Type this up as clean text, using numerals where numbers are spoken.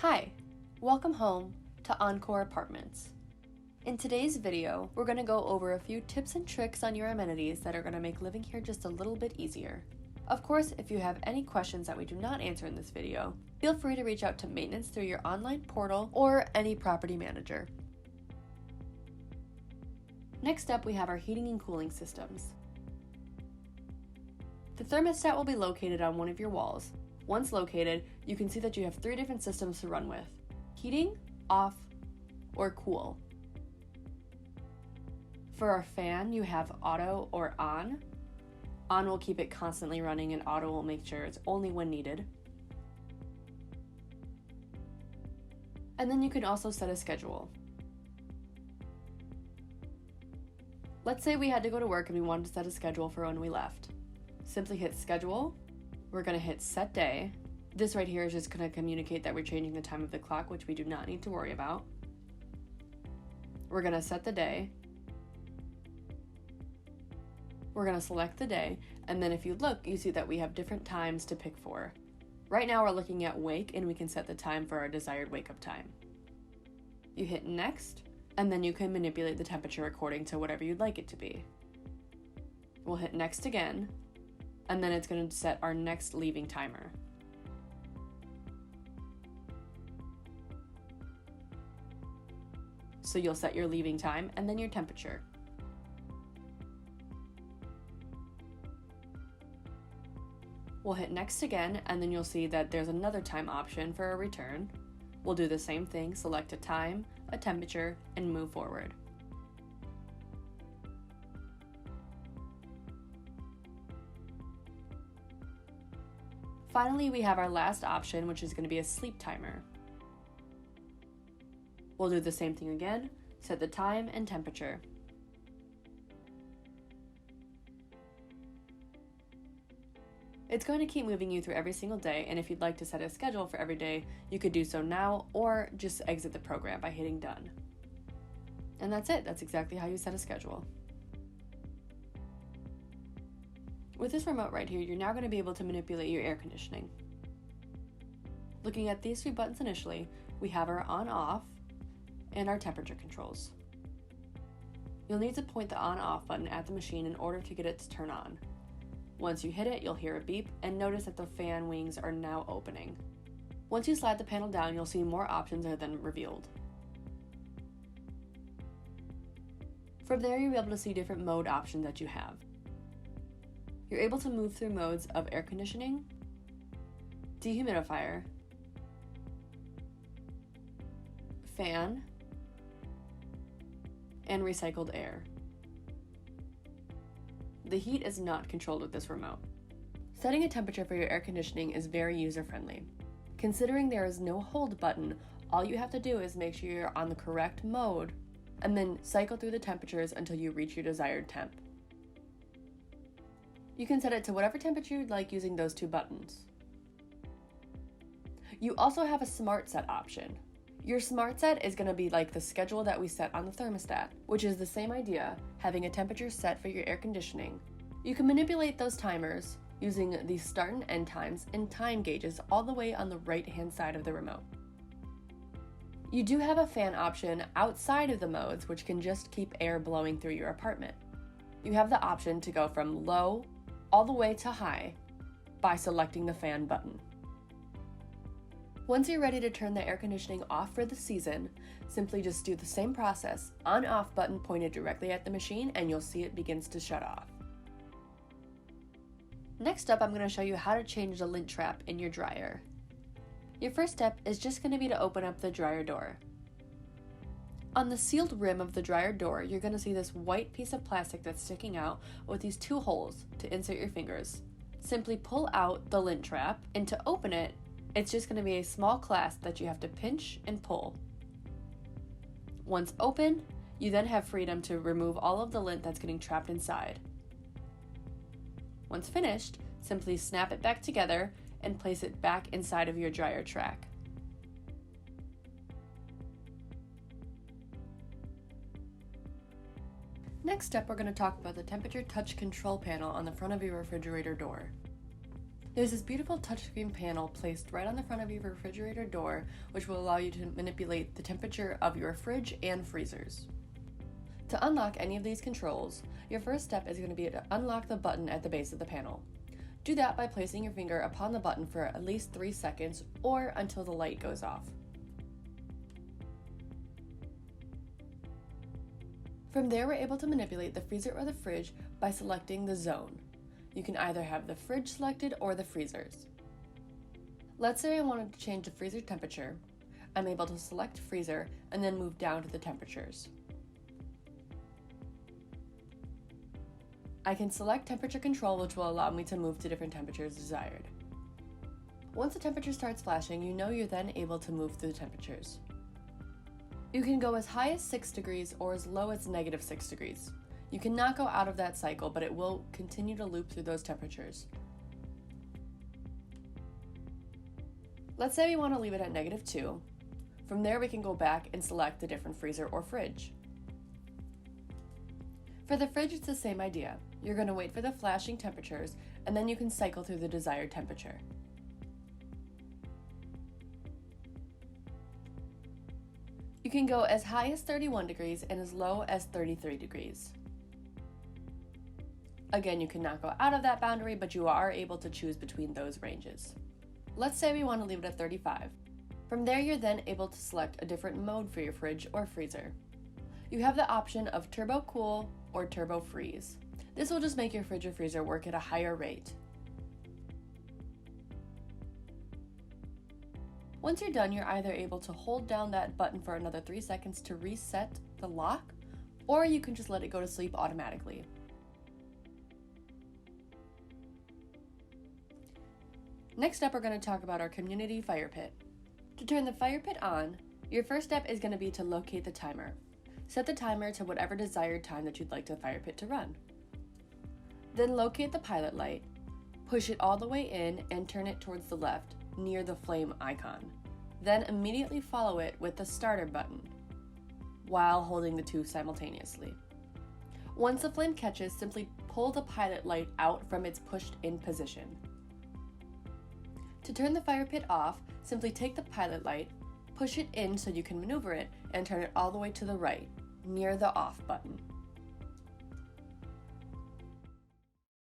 Hi, welcome home to Encore Apartments. In today's video, we're going to go over a few tips and tricks on your amenities that are going to make living here just a little bit easier. Of course, if you have any questions that we do not answer in this video, feel free to reach out to maintenance through your online portal or any property manager. Next up, we have our heating and cooling systems. The thermostat will be located on one of your walls. Once located, you can see that you have 3 different systems to run with: heating, off, or cool. For our fan, you have auto or on. On will keep it constantly running, and auto will make sure it's only when needed. And then you can also set a schedule. Let's say we had to go to work and we wanted to set a schedule for when we left. Simply hit schedule. We're going to hit set day. This right here is just going to communicate that we're changing the time of the clock, which we do not need to worry about. We're going to set the day. We're going to select the day, and then if you look, you see that we have different times to pick for. Right now we're looking at wake, and we can set the time for our desired wake-up time. You hit next, and then you can manipulate the temperature according to whatever you'd like it to be. We'll hit next again, and then it's going to set our next leaving timer. So you'll set your leaving time and then your temperature. We'll hit next again, and then you'll see that there's another time option for a return. We'll do the same thing, select a time, a temperature, and move forward. Finally, we have our last option, which is going to be a sleep timer. We'll do the same thing again, set the time and temperature. It's going to keep moving you through every single day, and if you'd like to set a schedule for every day, you could do so now or just exit the program by hitting done. And that's it. That's exactly how you set a schedule. With this remote right here, you're now going to be able to manipulate your air conditioning. Looking at these 3 buttons initially, we have our on-off and our temperature controls. You'll need to point the on-off button at the machine in order to get it to turn on. Once you hit it, you'll hear a beep and notice that the fan wings are now opening. Once you slide the panel down, you'll see more options are then revealed. From there, you'll be able to see different mode options that you have. You're able to move through modes of air conditioning, dehumidifier, fan, and recycled air. The heat is not controlled with this remote. Setting a temperature for your air conditioning is very user-friendly. Considering there is no hold button, all you have to do is make sure you're on the correct mode and then cycle through the temperatures until you reach your desired temp. You can set it to whatever temperature you'd like using those 2 buttons. You also have a smart set option. Your smart set is going to be like the schedule that we set on the thermostat, which is the same idea, having a temperature set for your air conditioning. You can manipulate those timers using the start and end times and time gauges all the way on the right-hand side of the remote. You do have a fan option outside of the modes, which can just keep air blowing through your apartment. You have the option to go from low all the way to high by selecting the fan button. Once you're ready to turn the air conditioning off for the season, simply just do the same process, on-off button pointed directly at the machine, and you'll see it begins to shut off. Next up, I'm going to show you how to change the lint trap in your dryer. Your first step is just going to be to open up the dryer door. On the sealed rim of the dryer door, you're going to see this white piece of plastic that's sticking out with these 2 holes to insert your fingers. Simply pull out the lint trap, and to open it, it's just going to be a small clasp that you have to pinch and pull. Once open, you then have freedom to remove all of the lint that's getting trapped inside. Once finished, simply snap it back together and place it back inside of your dryer track. Next up, we're going to talk about the temperature touch control panel on the front of your refrigerator door. There's this beautiful touchscreen panel placed right on the front of your refrigerator door, which will allow you to manipulate the temperature of your fridge and freezers. To unlock any of these controls, your first step is going to be to unlock the button at the base of the panel. Do that by placing your finger upon the button for at least 3 seconds or until the light goes off. From there, we're able to manipulate the freezer or the fridge by selecting the zone. You can either have the fridge selected or the freezers. Let's say I wanted to change the freezer temperature. I'm able to select freezer and then move down to the temperatures. I can select temperature control, which will allow me to move to different temperatures desired. Once the temperature starts flashing, you know you're then able to move through the temperatures. You can go as high as 6 degrees or as low as -6 degrees. You cannot go out of that cycle, but it will continue to loop through those temperatures. Let's say we want to leave it at -2. From there, we can go back and select the different freezer or fridge. For the fridge, it's the same idea. You're going to wait for the flashing temperatures, and then you can cycle through the desired temperature. You can go as high as 31 degrees and as low as 33 degrees. Again, you cannot go out of that boundary, but you are able to choose between those ranges. Let's say we want to leave it at 35. From there, you're then able to select a different mode for your fridge or freezer. You have the option of turbo cool or turbo freeze. This will just make your fridge or freezer work at a higher rate. Once you're done, you're either able to hold down that button for another 3 seconds to reset the lock, or you can just let it go to sleep automatically. Next up, we're going to talk about our community fire pit. To turn the fire pit on, your first step is going to be to locate the timer. Set the timer to whatever desired time that you'd like the fire pit to run. Then locate the pilot light, push it all the way in and turn it towards the left, near the flame icon. Then immediately follow it with the starter button, while holding the two simultaneously. Once the flame catches, simply pull the pilot light out from its pushed in position. To turn the fire pit off, simply take the pilot light, push it in so you can maneuver it, and turn it all the way to the right, near the off button.